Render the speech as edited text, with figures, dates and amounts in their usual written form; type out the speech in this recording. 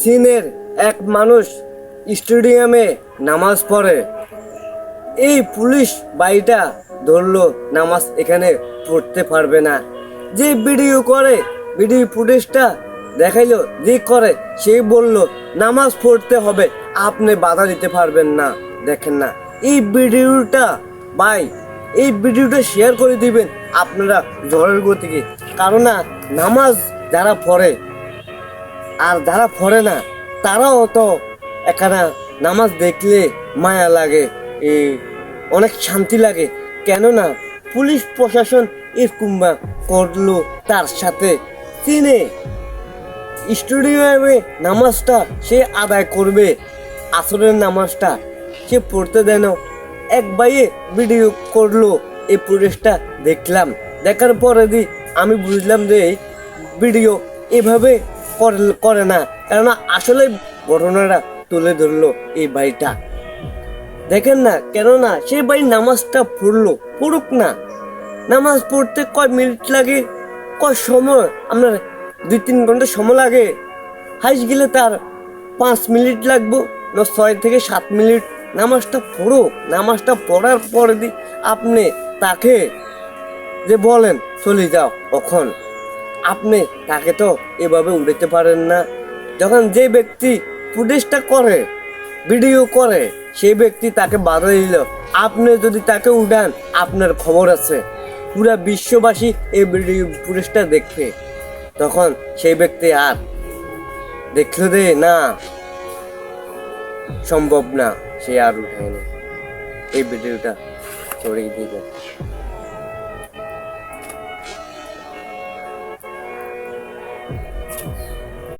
চীনের এক মানুষ স্টেডিয়ামে নামাজ পড়ে। এই পুলিশ ভাইটা ধরলো নামাজ এখানে পড়তে পারবে না। যে ভিডিও করে, ভিডিও ফুটেজটা দেখাইলো, যে করে সে বলল নামাজ পড়তে হবে, আপনি বাধা দিতে পারবেন না। দেখেন না এই ভিডিওটা ভাই, এই ভিডিওটা শেয়ার করে দিবেন আপনারা ঝড়ের গতিকে। কারণ না নামাজ যারা পড়ে আর যারা পড়ে না তারাও তো এখানে নামাজ দেখলে মায়া লাগে, অনেক শান্তি লাগে। কেননা পুলিশ প্রশাসন এরকম করলো তার সাথে। চীনে স্টেডিয়ামে নামাজটা সে আদায় করবে, আসরের নামাজটা সে পড়তে দেন। এক ভাইয়ে ভিডিও করলো, এই পুলিশটা দেখলাম, দেখার পরে আমি বুঝলাম যে ভিডিও এভাবে করে না, কেননা আসলে ঘটনাটা তুলে ধরলো এই ভাইটা। দেখেন না, কেননা সেই ভাই নামাজটা পড়ুক না। নামাজ পড়তে কয় মিনিট লাগে, কয় সময়, আপনার 2-3 ঘন্টা সময় লাগে, হাইস গেলে তার 5 মিনিট লাগবো না 6 থেকে 7 মিনিট। নামাজটা পড়ুক, নামাজটা পড়ার পরে আপনি তাকে যে বলেন চলে যাও, তখন আপনি তাকে তো এভাবে উড়াতে পারেন না। যখন যে ব্যক্তি ফুটেজটা করে, ভিডিও করে, সেই ব্যক্তি তাকে বাধা দিল, আপনি যদি তাকে উড়ান আপনার খবর আছে, পুরা বিশ্ববাসী এই ভিডিও ফুটেজটা দেখবে। তখন সেই ব্যক্তি আর দেখলো যে না, সম্ভব না, সে আর উঠায় না, এই ভিডিওটা ছড়িয়ে দিবে।